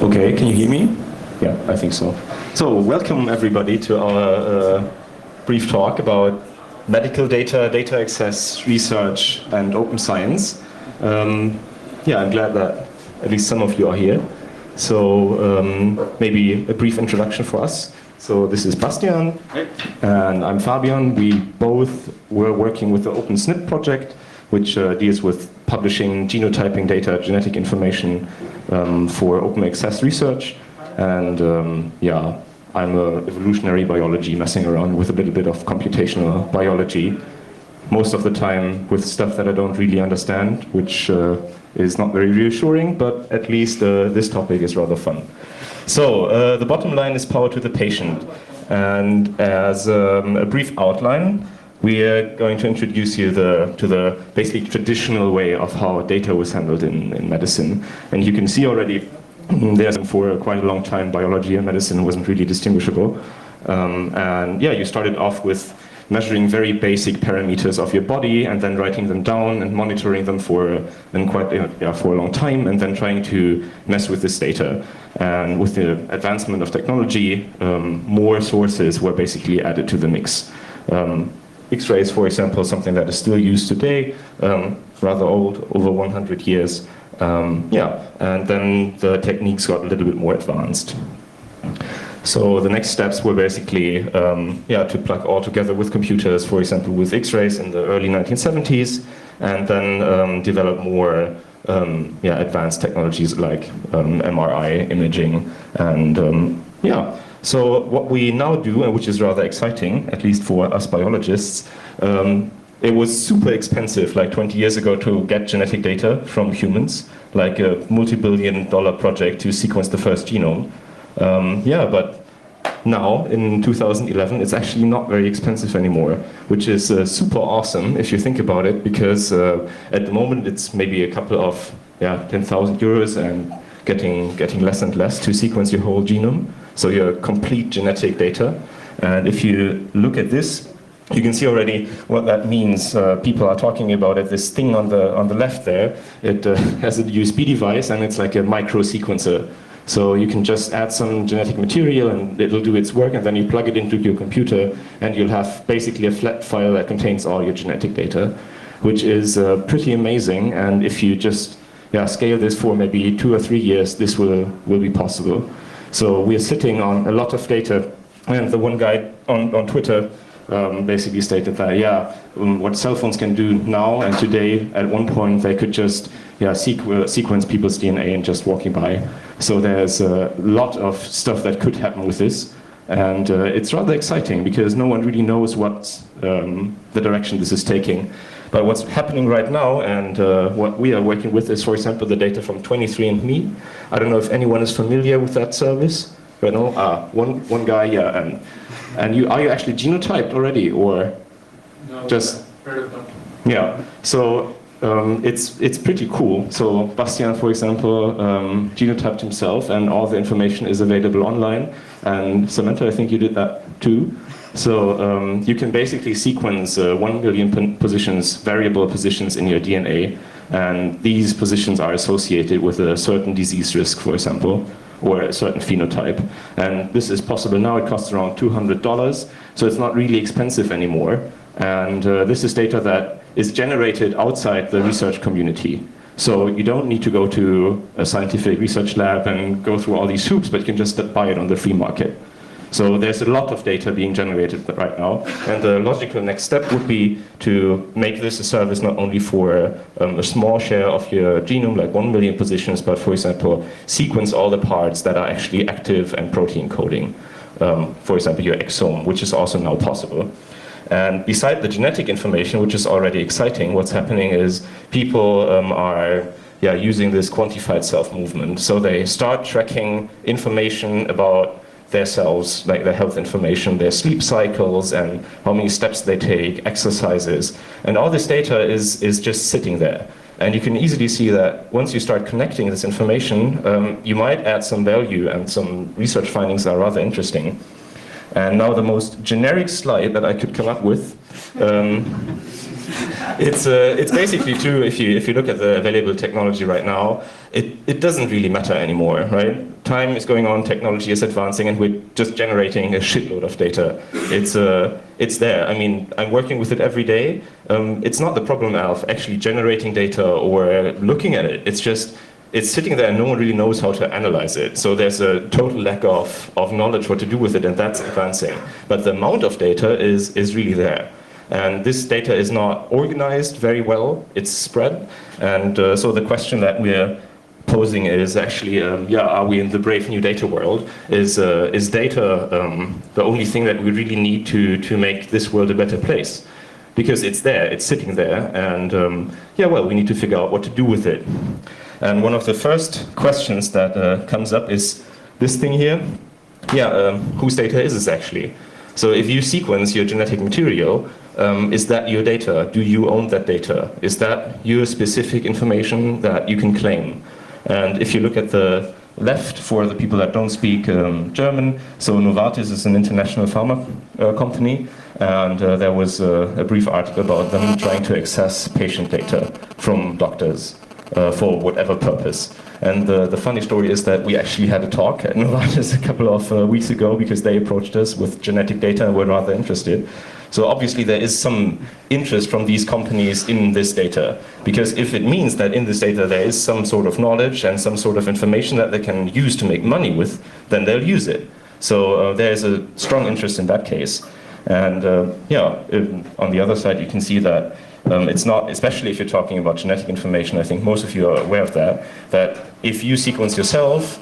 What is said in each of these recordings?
Okay, can you hear me? Yeah, I think so. So, welcome everybody to our brief talk about medical data, data access, research, and open science. Yeah, I'm glad that at least some of you are here. So, maybe a brief introduction for us. So, this is Bastian, and I'm Fabian. We both were working with the OpenSNP project, which deals with publishing genotyping data, genetic information for open access research. And yeah, I'm an evolutionary biology messing around with a little bit of computational biology, most of the time with stuff that I don't really understand, which is not very reassuring, but at least this topic is rather fun. So the bottom line is power to the patient. And as a brief outline, we are going to introduce you to the basically traditional way of how data was handled in medicine. And you can see already there's for quite a long time biology and medicine wasn't really distinguishable. And yeah, you started off with measuring very basic parameters of your body and then writing them down and monitoring them for a long time, and then trying to mess with this data. And with the advancement of technology, more sources were basically added to the mix. X-rays, for example, something that is still used today, rather old, over 100 years. Yeah, and then the techniques got a little bit more advanced. So the next steps were basically to plug all together with computers, for example, with X-rays in the early 1970s, and then develop more advanced technologies like MRI imaging, and yeah. So what we now do, and which is rather exciting, at least for us biologists, it was super expensive like 20 years ago to get genetic data from humans, like a multi-billion-dollar project to sequence the first genome. But now, in 2011, it's actually not very expensive anymore, which is super awesome if you think about it, because at the moment it's maybe a couple of 10,000 euros and getting less and less to sequence your whole genome, so your complete genetic data. And if you look at this, you can see already what that means. People are talking about it. This thing on the left there, it has a USB device, and it's like a micro sequencer. So you can just add some genetic material and it'll do its work, and then you plug it into your computer and you'll have basically a flat file that contains all your genetic data, which is pretty amazing. And if you just scale this for maybe 2 or 3 years, this will be possible. So we are sitting on a lot of data, and the one guy on Twitter basically stated that what cell phones can do now and today, at one point they could just sequence people's DNA and just walking by. So there's a lot of stuff that could happen with this, and it's rather exciting because no one really knows what the direction this is taking. But what's happening right now, and what we are working with, is, for example, the data from 23andMe. I don't know if anyone is familiar with that service. But no, one guy, and are you actually genotyped already, or no, just heard of them? Yeah? So it's pretty cool. So Bastian, for example, genotyped himself, and all the information is available online. And Samantha, I think you did that too. So you can basically sequence 1 million positions, variable positions in your DNA, and these positions are associated with a certain disease risk, for example, or a certain phenotype. And this is possible now. It costs around $200, so it's not really expensive anymore. And this is data that is generated outside the research community. So you don't need to go to a scientific research lab and go through all these hoops, but you can just buy it on the free market. So there's a lot of data being generated right now, and the logical next step would be to make this a service not only for a small share of your genome, like 1 million positions, but, for example, sequence all the parts that are actually active and protein coding. For example, your exome, which is also now possible. And beside the genetic information, which is already exciting, what's happening is people are using this quantified self-movement. So they start tracking information about their cells, like their health information, their sleep cycles, and how many steps they take, exercises. And all this data is just sitting there. And you can easily see that once you start connecting this information, you might add some value, and some research findings are rather interesting. And now the most generic slide that I could come up with It's basically true. If you look at the available technology right now, it doesn't really matter anymore, right? Time is going on, technology is advancing, and we're just generating a shitload of data. It's there. I mean, I'm working with it every day. It's not the problem of actually generating data or looking at it. It's just it's sitting there and no one really knows how to analyze it. So there's a total lack of knowledge what to do with it, and that's advancing. But the amount of data is really there. And this data is not organized very well, it's spread. And so the question that we're posing is actually, are we in the brave new data world? Is data the only thing that we really need to make this world a better place? Because it's there, it's sitting there, and we need to figure out what to do with it. And one of the first questions that comes up is this thing here. Whose data is this actually? So if you sequence your genetic material, is that your data? Do you own that data? Is that your specific information that you can claim? And if you look at the left, for the people that don't speak German, so Novartis is an international pharma company, and there was a brief article about them trying to access patient data from doctors for whatever purpose. And the funny story is that we actually had a talk at Novartis a couple of weeks ago because they approached us with genetic data and were rather interested. So obviously there is some interest from these companies in this data, because if it means that in this data there is some sort of knowledge and some sort of information that they can use to make money with, then they'll use it. So there's a strong interest in that case. And on the other side you can see that it's not, especially if you're talking about genetic information, I think most of you are aware of that if you sequence yourself,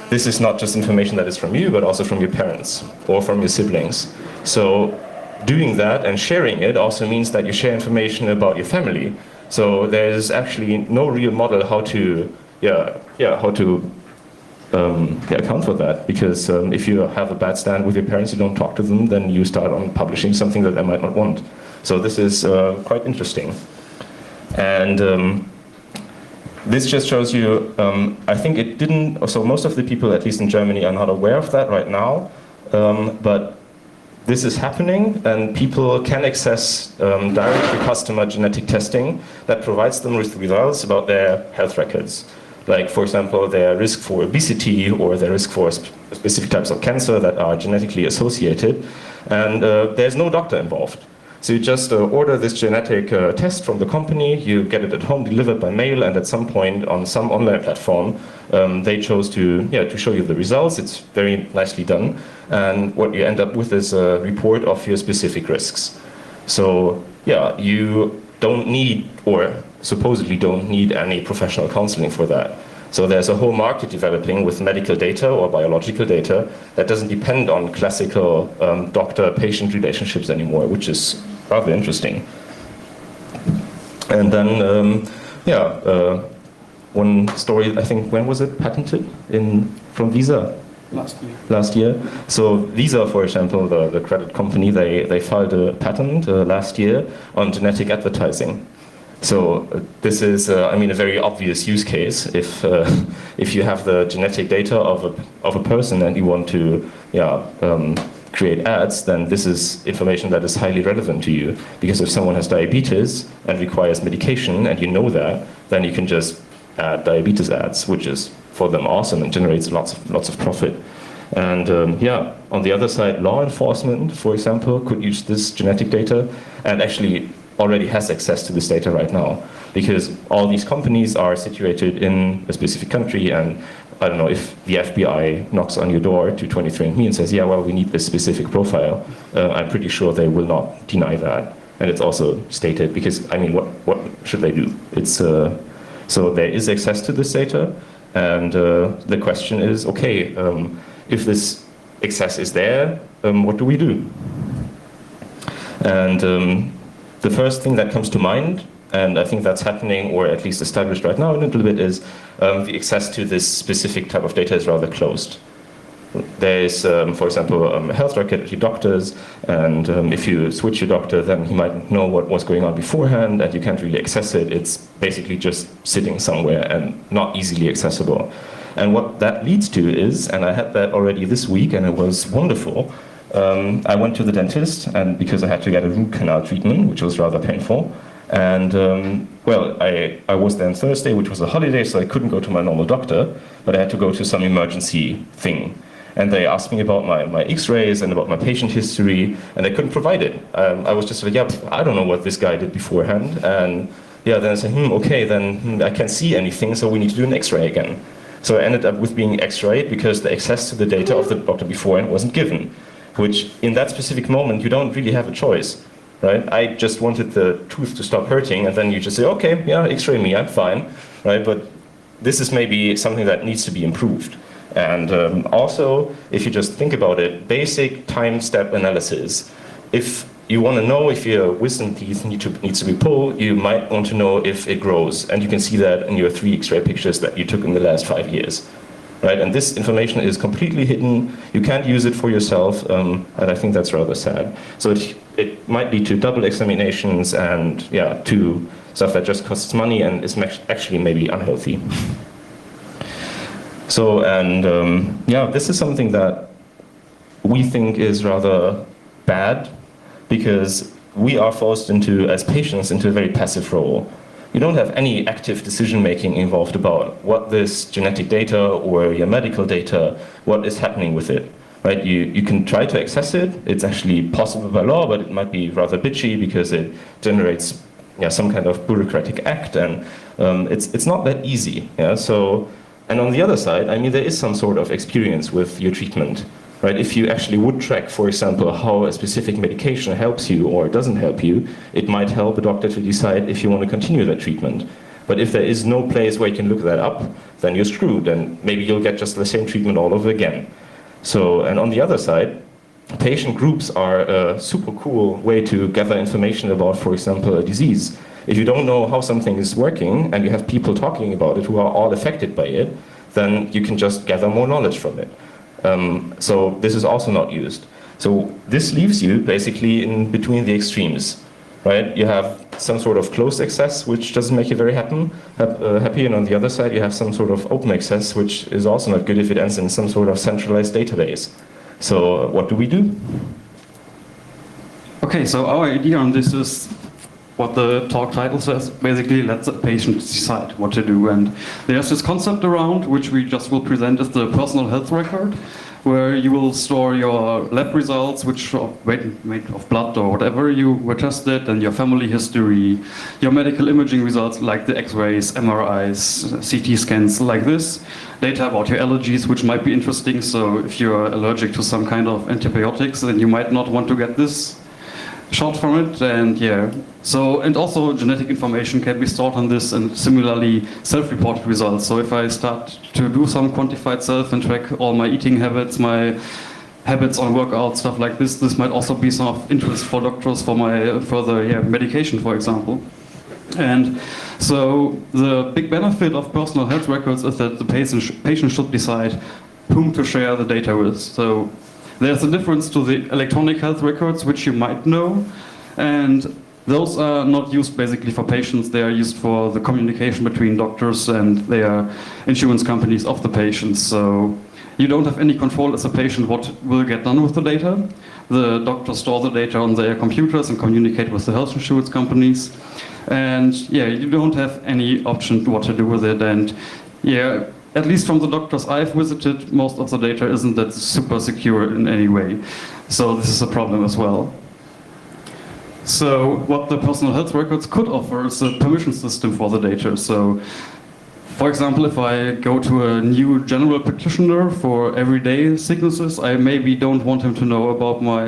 this is not just information that is from you, but also from your parents or from your siblings. So doing that and sharing it also means that you share information about your family. So there's actually no real model how to account for that, because if you have a bad stand with your parents, you don't talk to them, then you start on publishing something that they might not want. So this is quite interesting. And this just shows you, I think it didn't, so most of the people, at least in Germany, are not aware of that right now, but this is happening, and people can access directly customer genetic testing that provides them with results about their health records. Like, for example, their risk for obesity or their risk for specific types of cancer that are genetically associated. And there's no doctor involved. So you just order this genetic test from the company, you get it at home delivered by mail, and at some point on some online platform, they chose to show you the results. It's very nicely done. And what you end up with is a report of your specific risks. So you don't need, or supposedly don't need, any professional counseling for that. So there's a whole market developing with medical data or biological data that doesn't depend on classical doctor-patient relationships anymore, which is rather interesting. And then, one story, I think, when was it patented? From Visa? Last year. So Visa, for example, the credit company, they filed a patent last year on genetic advertising. So this is, a very obvious use case. If you have the genetic data of a person and you want to, create ads, then this is information that is highly relevant to you. Because if someone has diabetes and requires medication, and you know that, then you can just add diabetes ads, which is for them awesome and generates lots of profit. And on the other side, law enforcement, for example, could use this genetic data and actually already has access to this data right now, because all these companies are situated in a specific country, and I don't know, if the FBI knocks on your door to 23andMe and says, we need this specific profile, I'm pretty sure they will not deny that. And it's also stated, because, what should they do? It's so there is access to this data, and the question is, okay, if this access is there, what do we do? And the first thing that comes to mind, and I think that's happening, or at least established right now a little bit, is the access to this specific type of data is rather closed. There is, for example, a health record at your doctor's, and if you switch your doctor, then he might know what was going on beforehand, and you can't really access it. It's basically just sitting somewhere and not easily accessible. And what that leads to is, and I had that already this week, and it was wonderful, I went to the dentist, and because I had to get a root canal treatment, which was rather painful, And well, I was there on Thursday, which was a holiday, so I couldn't go to my normal doctor, but I had to go to some emergency thing. And they asked me about my x-rays and about my patient history, and they couldn't provide it. I was just like, yeah, I don't know what this guy did beforehand. And yeah, then I said, okay, then I can't see anything, so we need to do an x-ray again. So I ended up with being x-rayed because the access to the data of the doctor beforehand wasn't given, which in that specific moment, you don't really have a choice, right? I just wanted the tooth to stop hurting, and then you just say, okay, yeah, x-ray me, I'm fine, right? But this is maybe something that needs to be improved. And also, if you just think about it, basic time-step analysis. If you want to know if your wisdom teeth needs to be pulled, you might want to know if it grows. And you can see that in your 3 X-ray pictures that you took in the last 5 years. Right? And this information is completely hidden. You can't use it for yourself, and I think that's rather sad. So it might lead to double examinations and yeah, to stuff that just costs money and is actually maybe unhealthy. So, and yeah, this is something that we think is rather bad because we are forced into, as patients, into a very passive role. You don't have any active decision-making involved about what this genetic data or your medical data, what is happening with it, right? You can try to access it. It's actually possible by law, but it might be rather bitchy because it generates some kind of bureaucratic act, and it's not that easy. Yeah? So. And on the other side, I mean, there is some sort of experience with your treatment, right? If you actually would track, for example, how a specific medication helps you or doesn't help you, it might help a doctor to decide if you want to continue that treatment. But if there is no place where you can look that up, then you're screwed, and maybe you'll get just the same treatment all over again. So, and on the other side, patient groups are a super cool way to gather information about, for example, a disease. If you don't know how something is working and you have people talking about it who are all affected by it, then you can just gather more knowledge from it. So this is also not used. So this leaves you basically in between the extremes, right? You have some sort of closed access, which doesn't make you very happy, and on the other side you have some sort of open access, which is also not good if it ends in some sort of centralized database. So what do we do? Okay, so our idea on this is what the talk title says, basically let the patient decide what to do. And there's this concept around, which we just will present as the personal health record, where you will store your lab results, which are made of blood or whatever you were tested, and your family history, your medical imaging results like the X-rays, MRIs, CT scans like this, data about your allergies, which might be interesting. So if you're allergic to some kind of antibiotics, then you might not want to get this shot from it, and yeah. So, and also genetic information can be stored on this, and similarly self-reported results. So if I start to do some quantified self and track all my eating habits, my habits on workout, stuff like this might also be some of interest for doctors for my further medication, for example. And so the big benefit of personal health records is that the patient should decide whom to share the data with. So there's a difference to the electronic health records, which you might know, and those are not used basically for patients. They are used for the communication between doctors and their insurance companies of the patients. So you don't have any control as a patient what will get done with the data. The doctors store the data on their computers and communicate with the health insurance companies. And yeah, you don't have any option to what to do with it. And yeah, at least from the doctors I've visited, most of the data isn't that super secure in any way. So this is a problem as well. So what the personal health records could offer is a permission system for the data. So for example, if I go to a new general practitioner for everyday sicknesses, I maybe don't want him to know about my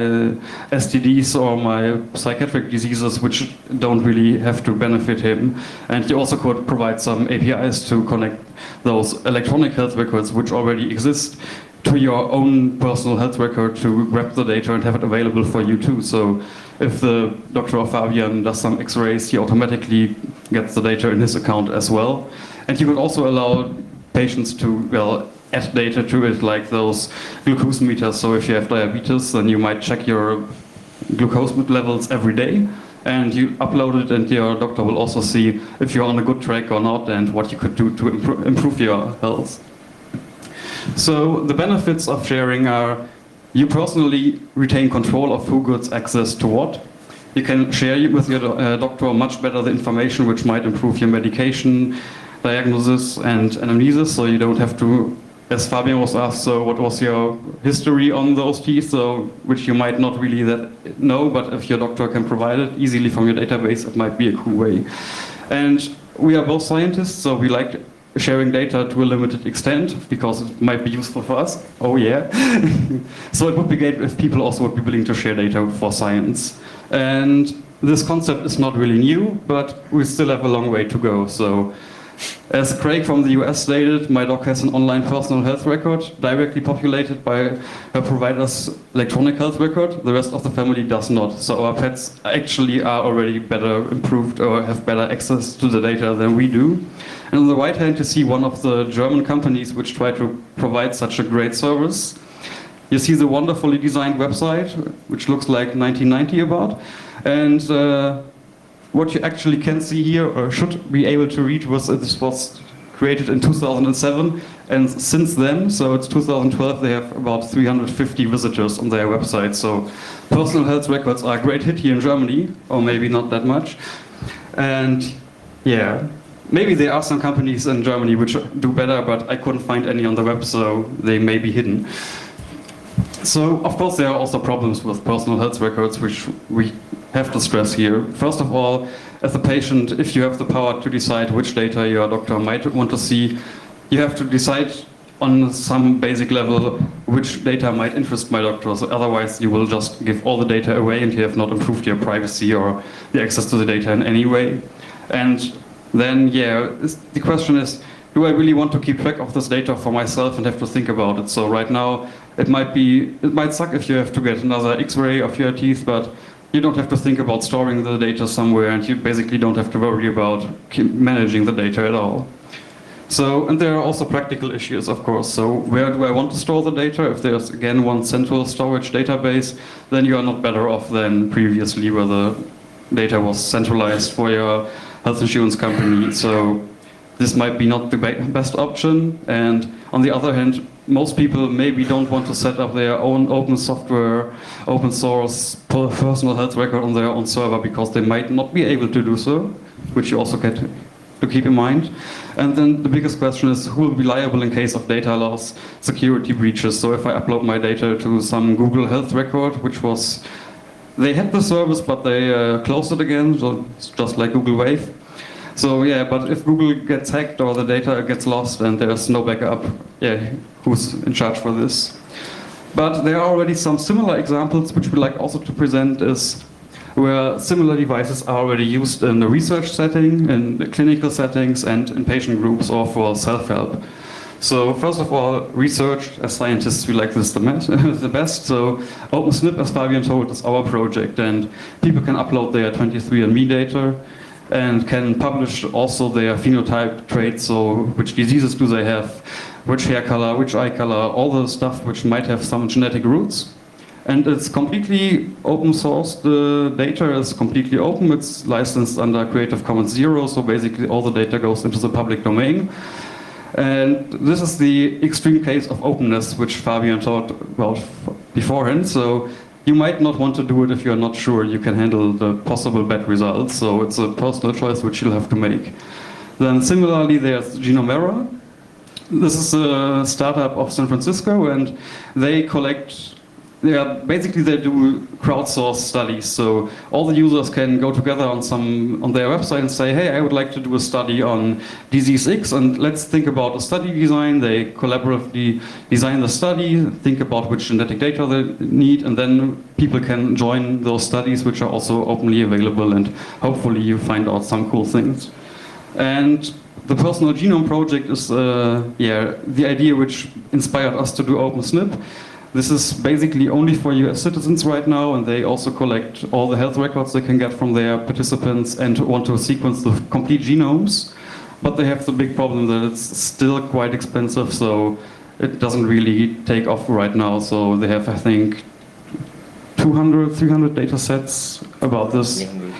STDs or my psychiatric diseases, which don't really have to benefit him. And you also could provide some APIs to connect those electronic health records, which already exist, to your own personal health record to grab the data and have it available for you too. So if the Dr. Fabian does some X-rays, he automatically gets the data in his account as well. And you could also allow patients to, add data to it, like those glucose meters. So if you have diabetes, then you might check your glucose levels every day, and you upload it, and your doctor will also see if you're on a good track or not, and what you could do to improve your health. So the benefits of sharing are: you personally retain control of who gets access to what. you can share with your doctor much better the information which might improve your medication, diagnosis and anamnesis, so you don't have to, as Fabian was asked, so what was your history on those teeth, so which you might not really know, but if your doctor can provide it easily from your database, it might be a cool way. And we are both scientists, so we like sharing data to a limited extent because it might be useful for us. Oh yeah. So it would be great if people also would be willing to share data for science. And this concept is not really new, but we still have a long way to go. So as Craig from the US stated, my dog has an online personal health record directly populated by her provider's electronic health record. The rest of the family does not. So our pets actually are already better improved or have better access to the data than we do. And on the right hand, you see one of the German companies which try to provide such a great service. You see the wonderfully designed website, which looks like 1990 about. And what you actually can see here, or should be able to read, was this was created in 2007. And since then, so it's 2012, they have about 350 visitors on their website. So personal health records are a great hit here in Germany, or maybe not that much. And yeah. Maybe there are some companies in Germany which do better, but I couldn't find any on the web, so they may be hidden. So, of course, there are also problems with personal health records, which we have to stress here. First of all, as a patient, if you have the power to decide which data your doctor might want to see, you have to decide on some basic level which data might interest my doctor. So otherwise, you will just give all the data away and you have not improved your privacy or the access to the data in any way. And then, yeah, the question is, do I really want to keep track of this data for myself and have to think about it? So right now, it might suck if you have to get another X-ray of your teeth, but you don't have to think about storing the data somewhere, and you basically don't have to worry about managing the data at all. So, and there are also practical issues, of course. So where do I want to store the data? If there's, again, one central storage database, then you are not better off than previously where the data was centralized for your health insurance company. So this might be not the best option. And on the other hand, most people maybe don't want to set up their own open software, open source personal health record on their own server because they might not be able to do so, which you also get to keep in mind. And then the biggest question is who will be liable in case of data loss, security breaches. So if I upload my data to some Google Health record, which was, they had the service, but they closed it again, so it's just like Google Wave. So yeah, but if Google gets hacked or the data gets lost and there's no backup, yeah, who's in charge for this? But there are already some similar examples which we like also to present is where similar devices are already used in the research setting, in the clinical settings, and in patient groups or for self-help. So first of all, research, as scientists, we like this the best. So OpenSNP, as Fabian told, is our project, and people can upload their 23andMe data and can publish also their phenotype traits, so which diseases do they have, which hair color, which eye color, all the stuff which might have some genetic roots. And it's completely open source. The data is completely open. It's licensed under Creative Commons 0, so basically all the data goes into the public domain. And this is the extreme case of openness, which Fabian talked about beforehand. So you might not want to do it if you're not sure you can handle the possible bad results. So it's a personal choice which you'll have to make. Then similarly, there's Genomera. This is a startup of San Francisco, and they collect, basically they do crowdsourced studies. So all the users can go together on their website and say, hey, I would like to do a study on disease X, and let's think about a study design. They collaboratively design the study, think about which genetic data they need, and then people can join those studies, which are also openly available, and hopefully you find out some cool things. And the Personal Genome Project is the idea which inspired us to do OpenSNP. This is basically only for US citizens right now, and they also collect all the health records they can get from their participants and want to sequence the complete genomes. But they have the big problem that it's still quite expensive, so it doesn't really take off right now. So they have, I think, 200, 300 data sets about this. 300.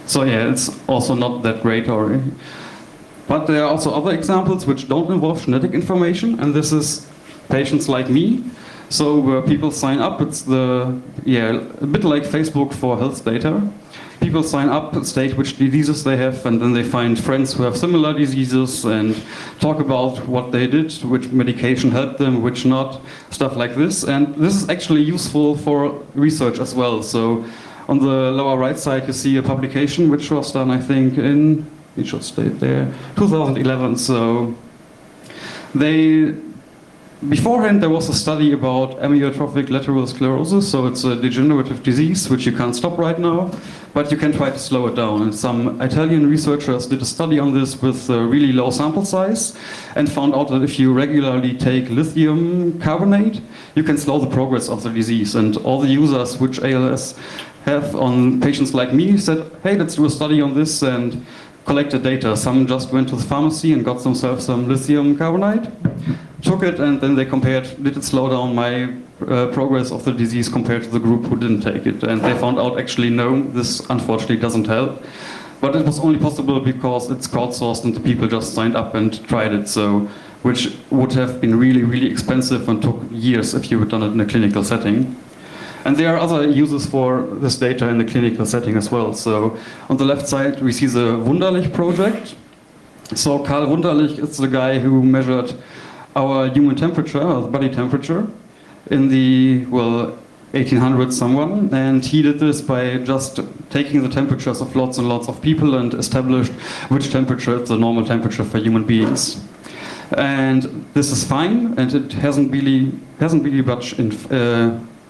So yeah, it's also not that great already. But there are also other examples which don't involve genetic information, and this is patients like me. So where people sign up, it's a bit like Facebook for health data. People sign up, state which diseases they have, and then they find friends who have similar diseases and talk about what they did, which medication helped them, which not, stuff like this. And this is actually useful for research as well. So on the lower right side, you see a publication which was done, I think, in, it should state there, 2011. So beforehand, there was a study about amyotrophic lateral sclerosis, so it's a degenerative disease which you can't stop right now, but you can try to slow it down. And some Italian researchers did a study on this with a really low sample size and found out that if you regularly take lithium carbonate, you can slow the progress of the disease. And all the users which ALS have on patients like me said, hey, let's do a study on this, and collected data. Some just went to the pharmacy and got themselves some lithium carbonate, took it, and then they compared, did it slow down my progress of the disease compared to the group who didn't take it. And they found out, actually, no, this unfortunately doesn't help. But it was only possible because it's crowdsourced and the people just signed up and tried it, so which would have been really, really expensive and took years if you had done it in a clinical setting. And there are other uses for this data in the clinical setting as well. So on the left side, we see the Wunderlich project. So Karl Wunderlich is the guy who measured our human temperature, our body temperature, in the, 1800s someone. And he did this by just taking the temperatures of lots and lots of people and established which temperature is the normal temperature for human beings. And this is fine, and it hasn't really much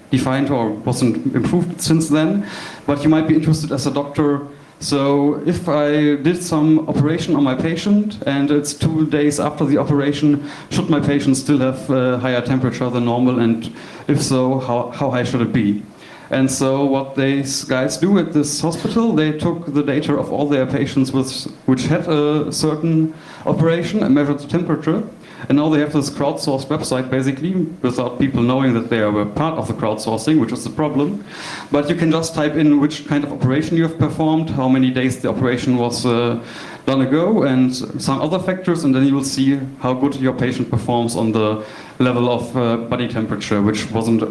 defined or wasn't improved since then, but you might be interested as a doctor. So if I did some operation on my patient and it's 2 days after the operation, should my patient still have a higher temperature than normal, and if so, how high should it be? And so what these guys do at this hospital, they took the data of all their patients which had a certain operation and measured the temperature. And now they have this crowdsourced website, basically, without people knowing that they were part of the crowdsourcing, which is the problem. But you can just type in which kind of operation you have performed, how many days the operation was done ago, and some other factors, and then you will see how good your patient performs on the level of body temperature, which wasn't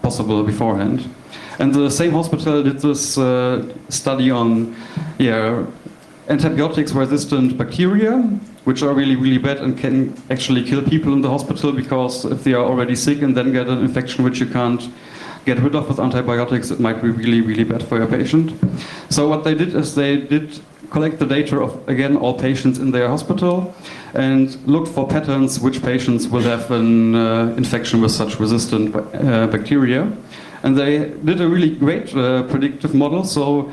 possible beforehand. And the same hospital did this study on antibiotics-resistant bacteria, which are really, really bad and can actually kill people in the hospital, because if they are already sick and then get an infection which you can't get rid of with antibiotics, it might be really, really bad for your patient. So what they did is they did collect the data of, again, all patients in their hospital and looked for patterns which patients will have an infection with such resistant bacteria. And they did a really great predictive model. So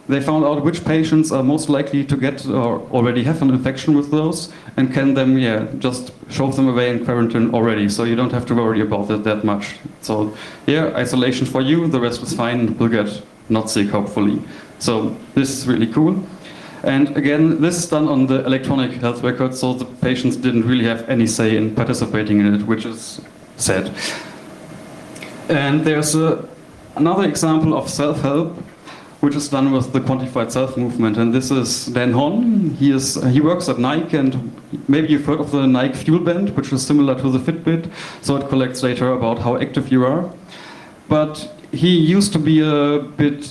they found out which patients are most likely to get or already have an infection with those, and can them, just shove them away in quarantine already. So you don't have to worry about it that much. So isolation for you, the rest is fine, we'll get not sick, hopefully. So this is really cool. And again, this is done on the electronic health record, so the patients didn't really have any say in participating in it, which is sad. And there's another example of self-help, which is done with the quantified self movement. And this is Dan Hon. He works at Nike, and maybe you've heard of the Nike Fuel Band, which is similar to the Fitbit. So it collects data about how active you are. But he used to be a bit,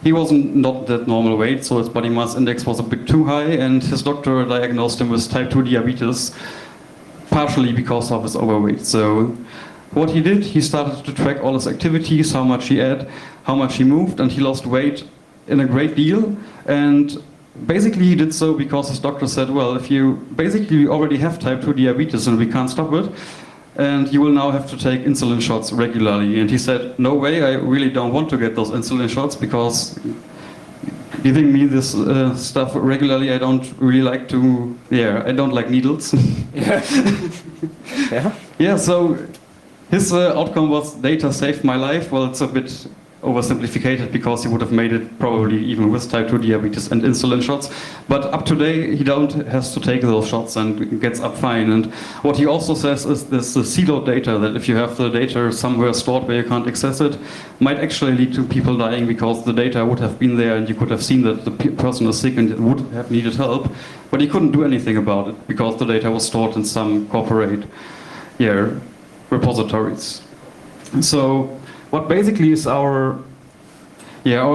he wasn't not that normal weight, so his body mass index was a bit too high, and his doctor diagnosed him with type 2 diabetes, partially because of his overweight. So what he did, he started to track all his activities, how much he ate, how much he moved, and he lost weight in a great deal. And basically he did so because his doctor said, well, if you basically already have type 2 diabetes and we can't stop it, and you will now have to take insulin shots regularly. And he said, no way, I really don't want to get those insulin shots, because giving me this stuff regularly, I don't really like to, I don't like needles. So his outcome was data saved my life. Well, it's a bit oversimplified, because he would have made it probably even with type 2 diabetes and insulin shots. But up to date, he has to take those shots and gets up fine. And what he also says is this siloed data, that if you have the data somewhere stored where you can't access it, might actually lead to people dying, because the data would have been there and you could have seen that the person is sick and would have needed help. But he couldn't do anything about it, because the data was stored in some corporate repositories. So what basically is our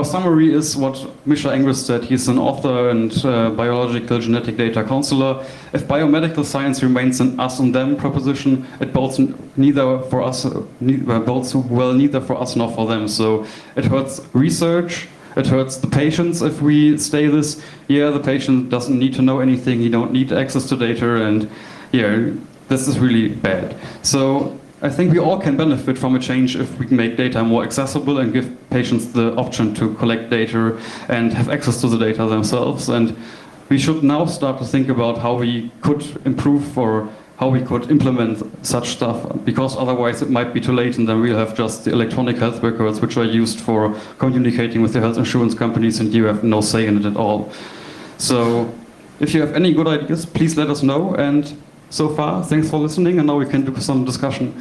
summary is what Misha Engels said. He's an author and biological genetic data counselor. If biomedical science remains an us and them proposition, it bodes neither for us, bodes well neither for us nor for them. So it hurts research. It hurts the patients if we stay this. Yeah, the patient doesn't need to know anything. He don't need access to data, and yeah, this is really bad. So I think we all can benefit from a change if we make data more accessible and give patients the option to collect data and have access to the data themselves. And we should now start to think about how we could improve or how we could implement such stuff, because otherwise it might be too late and then we'll have just the electronic health records which are used for communicating with the health insurance companies and you have no say in it at all. So if you have any good ideas, please let us know. And so far, thanks for listening, and now we can do some discussion.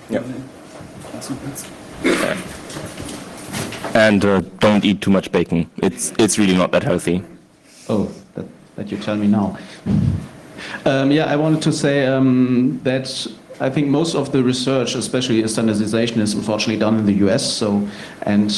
Yeah. And don't eat too much bacon. It's really not that healthy. Oh, that you tell me now. Yeah, I wanted to say that I think most of the research, especially standardization, is unfortunately done in the US. So, and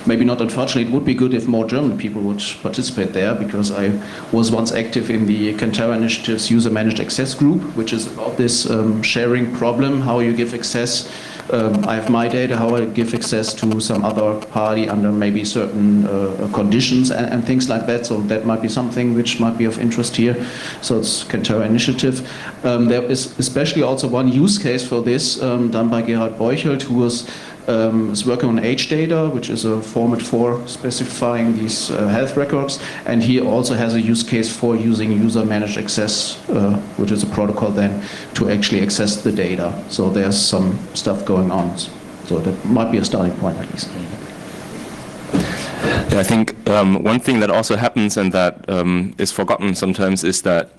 maybe not unfortunately, it would be good if more German people would participate there, because I was once active in the Cantera Initiative's user-managed access group, which is about this sharing problem, how you give access. I have my data, how I give access to some other party under maybe certain conditions and things like that. So that might be something which might be of interest here. So it's Cantera Initiative. There is especially also one use case for this done by Gerhard Beuchelt, who is working on age data, which is a format for specifying these health records. And he also has a use case for using user-managed access, which is a protocol then to actually access the data. So there's some stuff going on. So that might be a starting point at least. Yeah, I think one thing that also happens and that is forgotten sometimes is that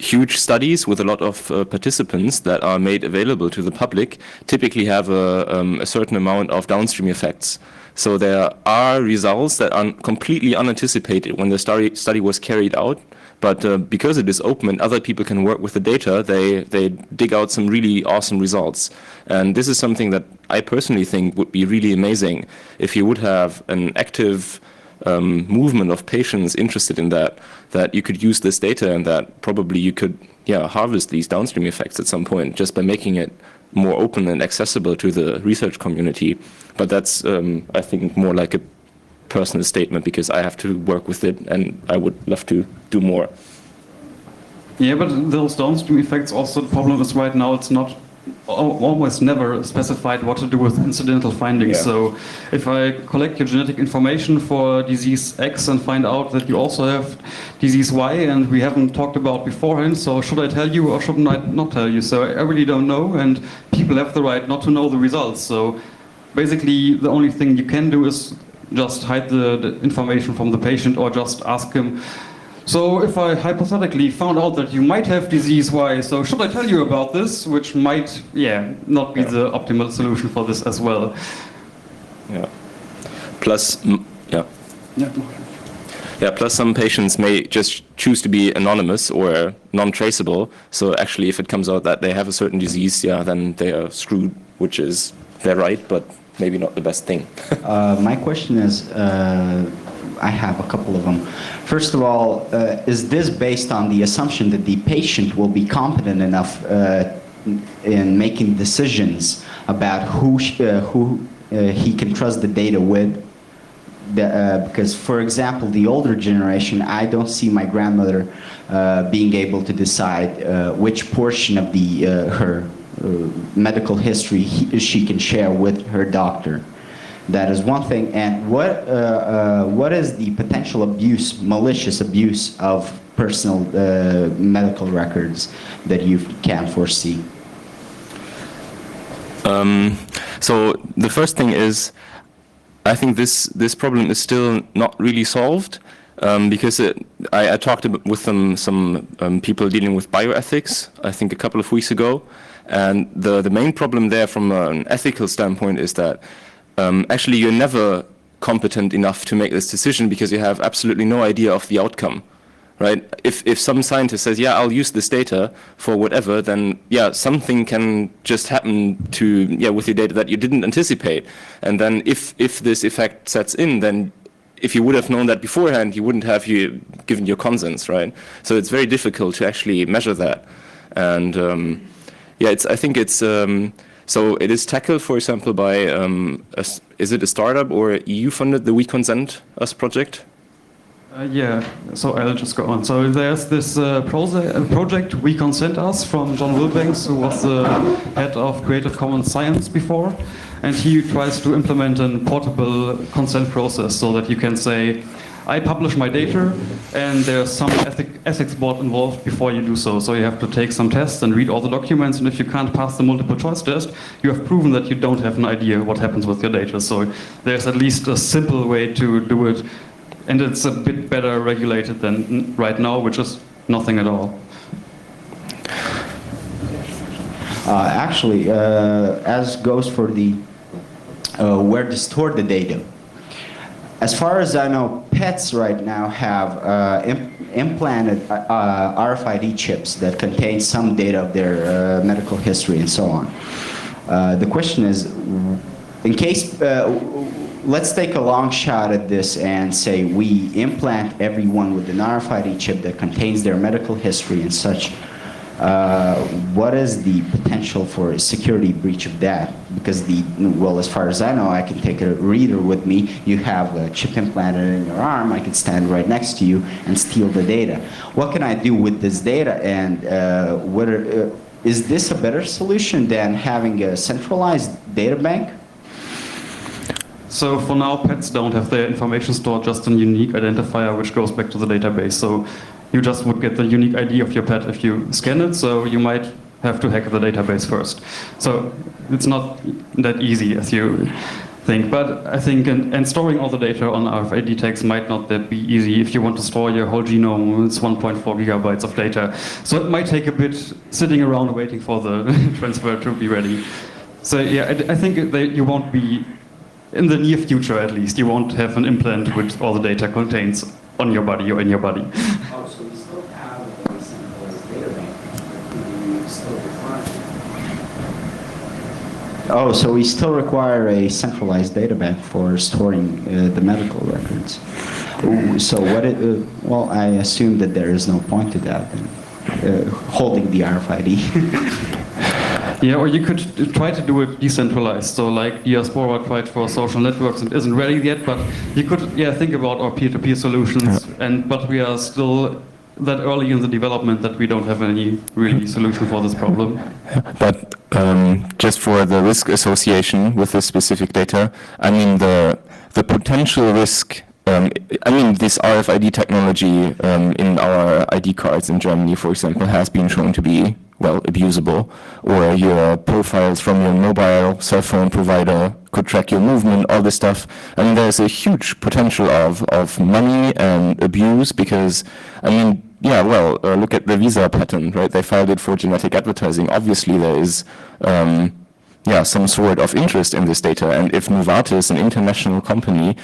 huge studies with a lot of participants that are made available to the public typically have a certain amount of downstream effects. So there are results that are completely unanticipated when the study was carried out, but because it is open and other people can work with the data, they dig out some really awesome results. And this is something that I personally think would be really amazing if you would have an active movement of patients interested in that you could use this data and that probably you could harvest these downstream effects at some point just by making it more open and accessible to the research community. But that's, I think, more like a personal statement because I have to work with it and I would love to do more. Yeah, but those downstream effects also, the problem is right now it's not almost never specified what to do with incidental findings. Yeah. So if I collect your genetic information for disease X and find out that you also have disease Y and we haven't talked about beforehand, so should I tell you or should I not tell you? So I really don't know, and people have the right not to know the results. So basically the only thing you can do is just hide the information from the patient or just ask him, so if I hypothetically found out that you might have disease Y, so should I tell you about this? Which might, not be the optimal solution for this as well. Yeah. Plus, plus some patients may just choose to be anonymous or non-traceable. So actually, if it comes out that they have a certain disease, then they are screwed, which is their right, but maybe not the best thing. My question is, I have a couple of them. First of all, is this based on the assumption that the patient will be competent enough in making decisions about who he can trust the data with? Because, for example, the older generation, I don't see my grandmother being able to decide which portion of her medical history she can share with her doctor. That is one thing. And what is the potential abuse, malicious abuse of personal medical records that you can foresee? So the first thing is, I think this problem is still not really solved because I talked with some people dealing with bioethics, I think a couple of weeks ago, and the main problem there from an ethical standpoint is that actually you're never competent enough to make this decision because you have absolutely no idea of the outcome, right? If some scientist says, yeah, I'll use this data for whatever, then yeah, something can just happen to, yeah, with your data that you didn't anticipate. And then if this effect sets in, then if you would have known that beforehand, you wouldn't have given your consents, right? So it's very difficult to actually measure that. And yeah, I think it's, so it is tackled, for example, by, is it a startup or EU-funded, the We Consent Us project? Yeah, so I'll just go on. So there's this project, We Consent Us, from John Wilbanks, who was the head of Creative Commons Science before. And he tries to implement a portable consent process so that you can say, I publish my data, and there's some ethics board involved before you do so. So you have to take some tests and read all the documents, and if you can't pass the multiple choice test, you have proven that you don't have an idea what happens with your data. So there's at least a simple way to do it, and it's a bit better regulated than right now, which is nothing at all. Actually, as goes for the where to store the data. As far as I know, pets right now have implanted RFID chips that contain some data of their medical history and so on. The question is, in case, let's take a long shot at this and say we implant everyone with an RFID chip that contains their medical history and such. What is the potential for a security breach of that? Because well, as far as I know, I can take a reader with me. You have a chip implanted in your arm. I can stand right next to you and steal the data. What can I do with this data? And is this a better solution than having a centralized data bank? So for now, pets don't have their information stored, just a unique identifier which goes back to the database. So you just would get the unique ID of your pet if you scan it, so you might have to hack the database first. So it's not that easy as you think, but I think, and storing all the data on RFID tags might not that be easy. If you want to store your whole genome, it's 1.4 gigabytes of data. So it might take a bit sitting around waiting for the transfer to be ready. So yeah, I think you won't be, in the near future at least, you won't have an implant which all the data contains on your body or in your body. Oh, so we still have a centralized data bank. Oh, so we still require a centralized data bank for storing the medical records. So what well, I assume that there is no point to that, holding the RFID. Yeah, or you could try to do it decentralized. So like Diaspora tried for social networks and isn't ready yet, but you could think about our peer-to-peer solutions. But we are still that early in the development that we don't have any really solution for this problem. But just for the risk association with this specific data, I mean the potential risk. I mean, this RFID technology in our ID cards in Germany, for example, has been shown to be, well, abusable, or your profiles from your mobile cell phone provider could track your movement, all this stuff. I mean, there's a huge potential of money and abuse because, I mean, yeah, well, look at the Visa patent, right? They filed it for genetic advertising. Obviously, there is some sort of interest in this data. And if Novartis, an international company,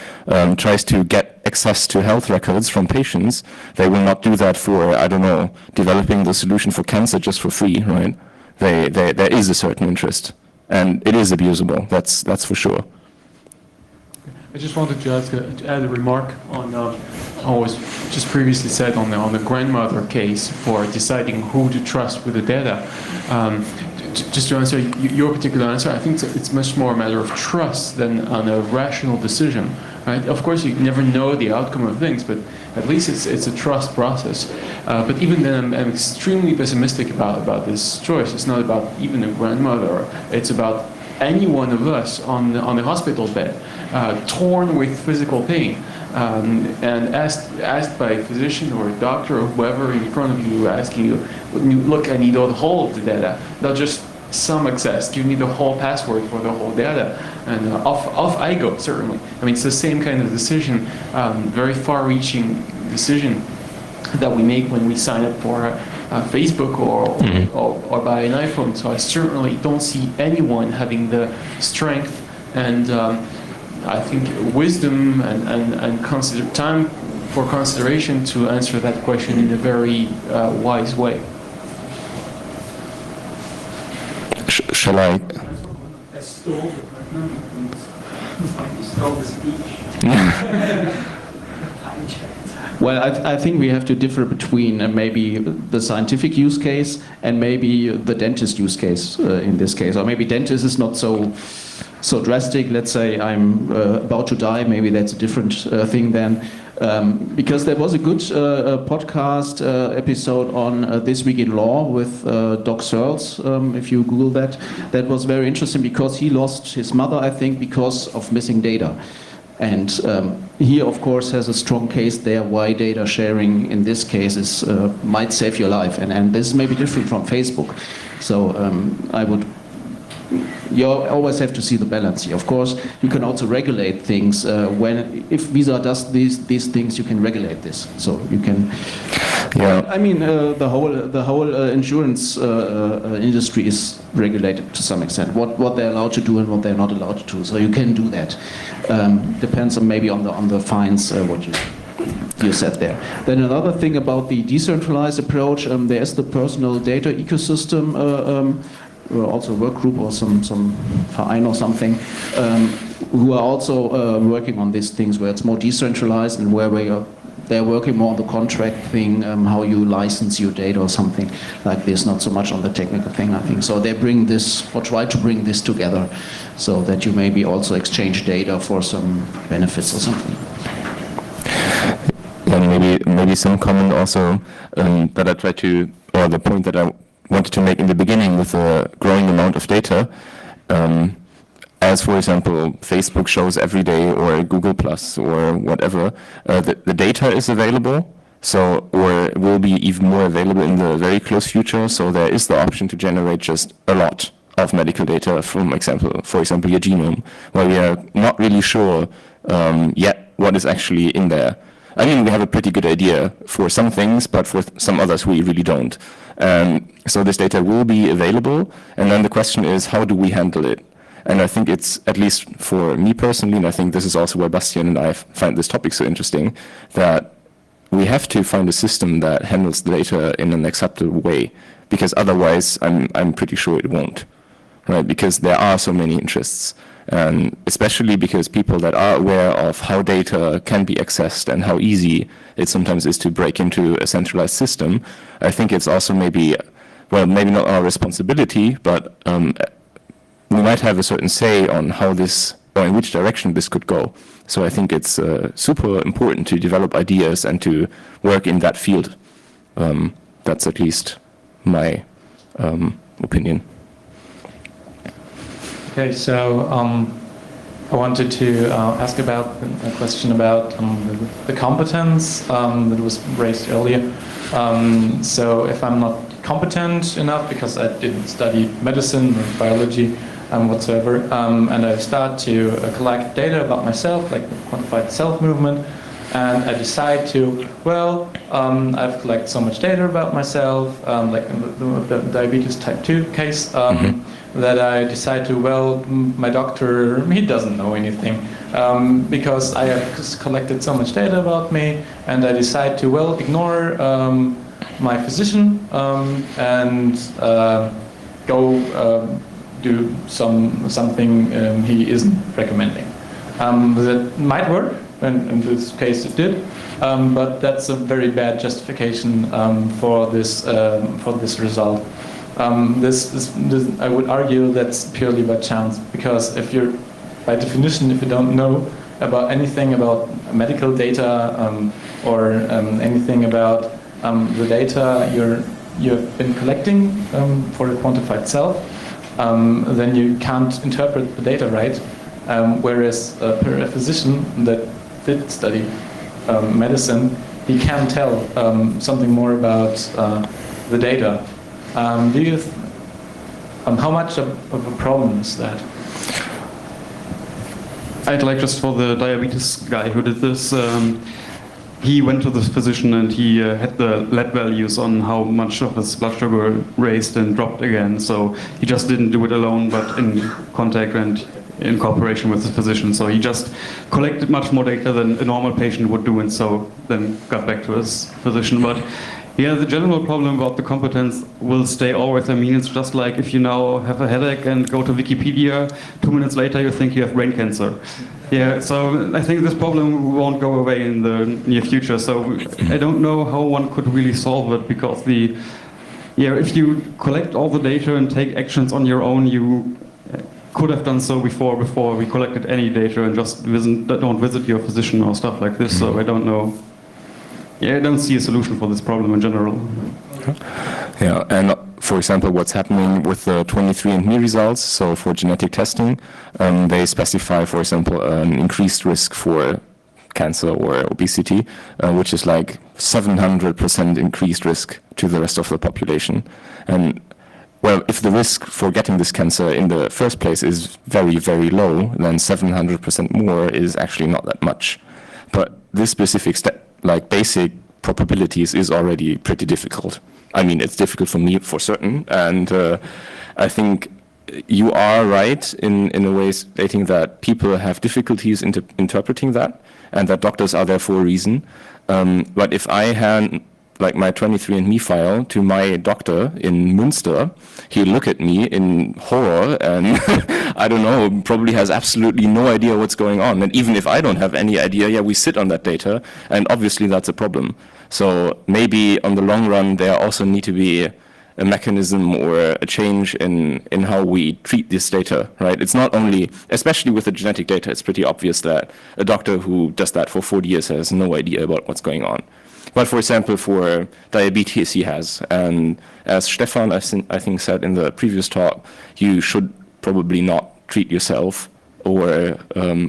tries to get access to health records from patients, they will not do that for, I don't know, developing the solution for cancer just for free, right? There is a certain interest, and it is abusable. That's for sure. I just wanted to add a remark on what was just previously said on the grandmother case for deciding who to trust with the data. Just to answer your particular answer, I think it's much more a matter of trust than on a rational decision. Right? Of course, you never know the outcome of things, but at least it's a trust process. But even then, I'm extremely pessimistic about this choice. It's not about even a grandmother. It's about any one of us on the hospital bed, torn with physical pain, and asked by a physician or a doctor or whoever in front of you, asking you, look, I need the whole of the data, not just some access. Give me the whole password for the whole data, and off I go. Certainly, I mean it's the same kind of decision, very far-reaching decision that we make when we sign up for Facebook or buy an iPhone. So I certainly don't see anyone having the strength and I think, wisdom and time for consideration to answer that question in a very wise way. Shall I? I stole the speech. Well, I think we have to differ between maybe the scientific use case and maybe the dentist use case in this case. Or maybe dentist is not so drastic. Let's say I'm about to die. Maybe that's a different thing then. Because there was a good podcast episode on This Week in Law with Doc Searles, if you Google that. That was very interesting because he lost his mother, I think, because of missing data. And he, of course, has a strong case there why data sharing in this case is, might save your life. And this may be different from Facebook. So you always have to see the balance here. Of course, you can also regulate things. If Visa does these things, you can regulate this. So you can. Yeah. I mean, the whole insurance industry is regulated to some extent. What they're allowed to do and what they're not allowed to do. So you can do that. Depends on maybe on the fines what you said there. Then another thing about the decentralized approach. There is the personal data ecosystem. Also a work group or some Verein or something, who are also working on these things where it's more decentralized and where they're working more on the contract thing, how you license your data or something like this, not so much on the technical thing, I think. So they bring this, or try to bring this together, so that you maybe also exchange data for some benefits or something. And maybe some comment also that I try to, or the point that I wanted to make in the beginning with the growing amount of data, as for example Facebook shows every day, or Google Plus or whatever, the data is available, so, or will be even more available in the very close future. So there is the option to generate just a lot of medical data from for example your genome, where we are not really sure yet what is actually in there. I mean, we have a pretty good idea for some things, but for some others we really don't. So this data will be available, and then the question is, how do we handle it? And I think it's, at least for me personally, and I think this is also where Bastian and I find this topic so interesting, that we have to find a system that handles the data in an acceptable way, because otherwise I'm pretty sure it won't, right? Because there are so many interests. And especially because people that are aware of how data can be accessed and how easy it sometimes is to break into a centralized system, I think it's also maybe not our responsibility, but we might have a certain say on how this, or in which direction this could go. So I think it's super important to develop ideas and to work in that field. That's at least my opinion. Okay, so I wanted to ask about a question about the competence that was raised earlier. So if I'm not competent enough, because I didn't study medicine or biology whatsoever, and I start to collect data about myself, like the quantified self movement, and I decide to, I've collected so much data about myself, like in the diabetes type 2 case, that I decide to, my doctor, he doesn't know anything, because I have collected so much data about me, and I decide to, ignore my physician and go do something he isn't recommending. That might work, and in this case it did, but that's a very bad justification for this result. I would argue that's purely by chance, because if you're, by definition, if you don't know about anything about medical data or anything about the data you've been collecting for a quantified self, then you can't interpret the data right. Whereas a physician that did study medicine, he can tell something more about the data. How much of a problem is that? I'd like, just for the diabetes guy who did this, he went to the physician and he had the lead values on how much of his blood sugar raised and dropped again. So he just didn't do it alone, but in contact and in cooperation with the physician. So he just collected much more data than a normal patient would do, and so then got back to his physician. But yeah, the general problem about the competence will stay always. I mean, it's just like if you now have a headache and go to Wikipedia, 2 minutes later you think you have brain cancer. Yeah, so I think this problem won't go away in the near future. So I don't know how one could really solve it, because if you collect all the data and take actions on your own, you could have done so before we collected any data, and just don't visit your physician or stuff like this. So I don't know. Yeah, I don't see a solution for this problem in general. Yeah, and for example, what's happening with the 23andMe results, so for genetic testing, they specify, for example, an increased risk for cancer or obesity, which is like 700% increased risk to the rest of the population. And well, if the risk for getting this cancer in the first place is very, very low, then 700% more is actually not that much. But this specific step, like basic probabilities, is already pretty difficult. I mean, it's difficult for me for certain, and I think you are right in a way stating that people have difficulties interpreting that, and that doctors are there for a reason. But if I hand like my 23andMe file to my doctor in Münster, he'll look at me in horror and I don't know, probably has absolutely no idea what's going on. And even if I don't have any idea, yeah, we sit on that data, and obviously that's a problem. So maybe on the long run, there also need to be a mechanism or a change in how we treat this data, right? It's not only, especially with the genetic data, it's pretty obvious that a doctor who does that for 40 years has no idea about what's going on. But for example, for diabetes he has, and as Stefan I think said in the previous talk, you should probably not treat yourself, or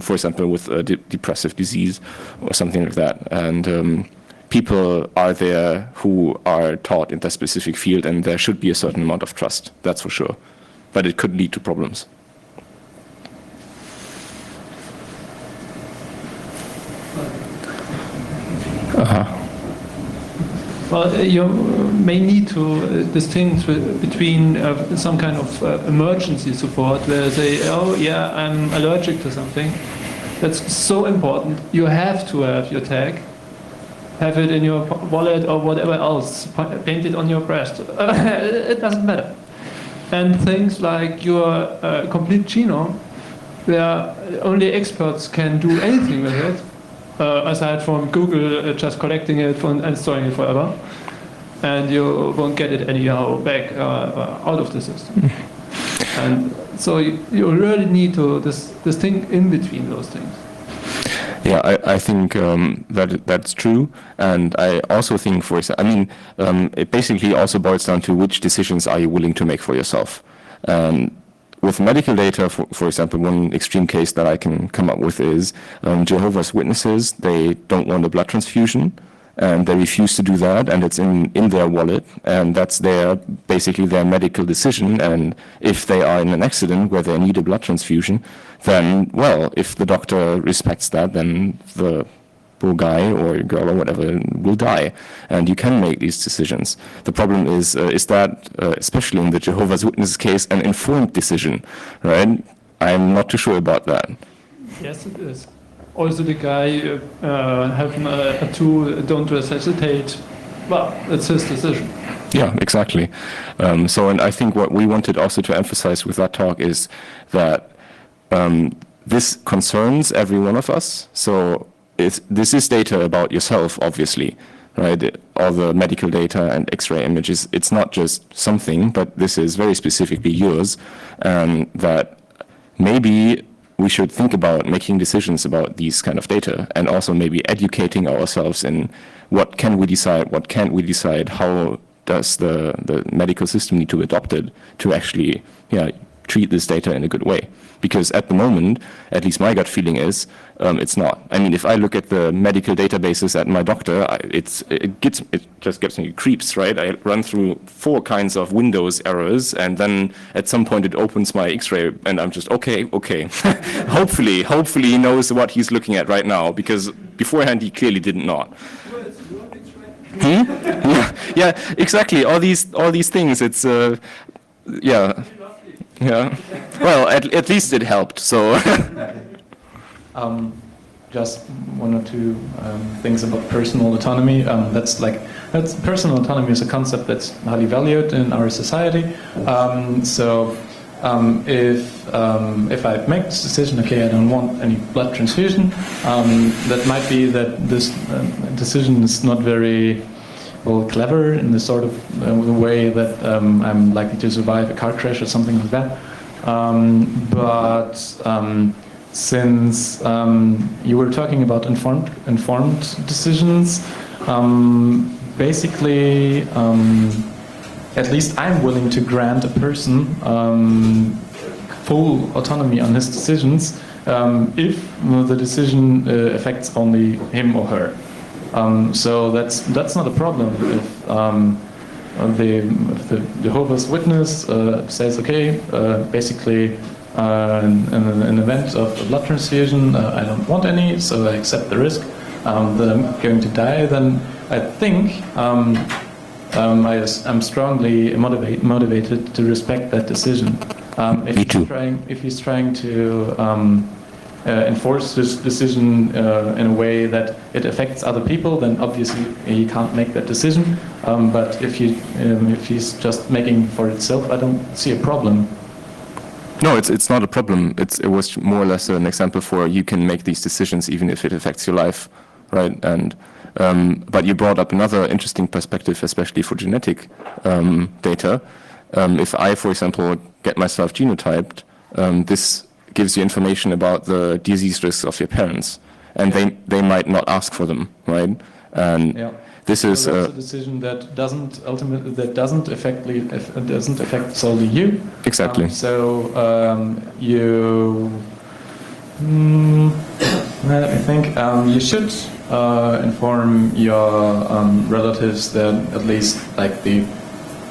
for example with a depressive disease or something like that. And people are there who are taught in that specific field, and there should be a certain amount of trust, that's for sure. But it could lead to problems. Well, you may need to distinguish between some kind of emergency support, where they say, oh yeah, I'm allergic to something. That's so important. You have to have your tag, have it in your wallet or whatever else, paint it on your breast. It doesn't matter. And things like your complete genome, where only experts can do anything with it, aside from Google just collecting it and storing it forever, and you won't get it anyhow back out of the system. And so you really need to distinct in between those things. Yeah, I think that's true, and I also think, for example, I mean, it basically also boils down to which decisions are you willing to make for yourself. With medical data, for example, one extreme case that I can come up with is Jehovah's Witnesses. They don't want a blood transfusion, and they refuse to do that, and it's in their wallet, and that's basically their medical decision. And if they are in an accident where they need a blood transfusion, then, well, if the doctor respects that, then the poor guy or girl or whatever will die, and you can make these decisions. The problem is that, especially in the Jehovah's Witnesses case, an informed decision, right? I'm not too sure about that. Yes, it is. Also, the guy having a tool, don't resuscitate, well, it's his decision. Yeah, exactly. So, and I think what we wanted also to emphasize with that talk is that this concerns every one of us. So this is data about yourself, obviously, right? All the medical data and X-ray images, it's not just something, but this is very specifically yours, and that maybe we should think about making decisions about these kind of data, and also maybe educating ourselves in what can we decide, what can't we decide, how does the medical system need to adopt it to actually treat this data in a good way. Because at the moment, at least my gut feeling is, it's not. I mean, if I look at the medical databases at my doctor, it just gives me creeps, right? I run through 4 kinds of Windows errors, and then at some point it opens my X-ray, and I'm just, okay. hopefully he knows what he's looking at right now, because beforehand he clearly did not. Yeah, exactly. All these things. It's yeah. Yeah. Well, at least it helped. So. Just one or two things about personal autonomy. That's personal autonomy is a concept that's highly valued in our society. If I make this decision, okay, I don't want any blood transfusion, that might be that this decision is not very clever in the sort of way that I'm likely to survive a car crash or something like that. Since you were talking about informed decisions, basically, at least I'm willing to grant a person full autonomy on his decisions if the decision affects only him or her. So that's not a problem if the Jehovah's Witness says, okay, basically. In an event of a blood transfusion, I don't want any, so I accept the risk that I'm going to die. Then I think I'm strongly motivated to respect that decision. If he's trying to enforce this decision in a way that it affects other people, then obviously he can't make that decision. But if he's just making for itself, I don't see a problem. No, it's not a problem. It was more or less an example for you can make these decisions even if it affects your life, right? And but you brought up another interesting perspective, especially for genetic data. If I, for example, get myself genotyped, this gives you information about the disease risks of your parents, and they might not ask for them, right? And this is a decision that doesn't affect solely you. Exactly. Let me think. You should inform your relatives, that at least like the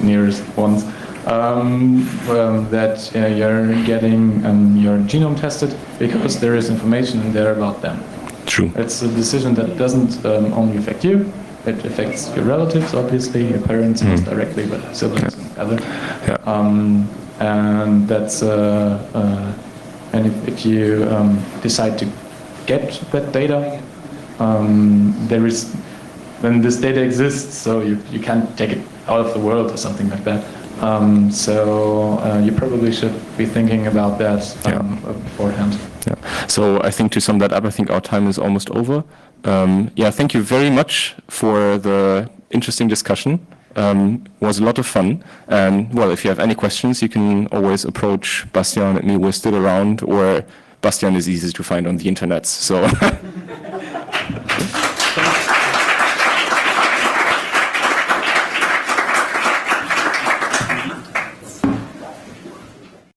nearest ones, that you're getting your genome tested, because there is information in there about them. True. It's a decision that doesn't only affect you. It affects your relatives, obviously, your parents most directly, but siblings and other. Yeah. And that's and if you decide to get that data, then this data exists, so you can't take it out of the world or something like that. So you probably should be thinking about that beforehand. Yeah. So I think to sum that up, I think our time is almost over. Thank you very much for the interesting discussion. Was a lot of fun. And well, if you have any questions, you can always approach Bastian and me. We're still around, or Bastian is easy to find on the internet. So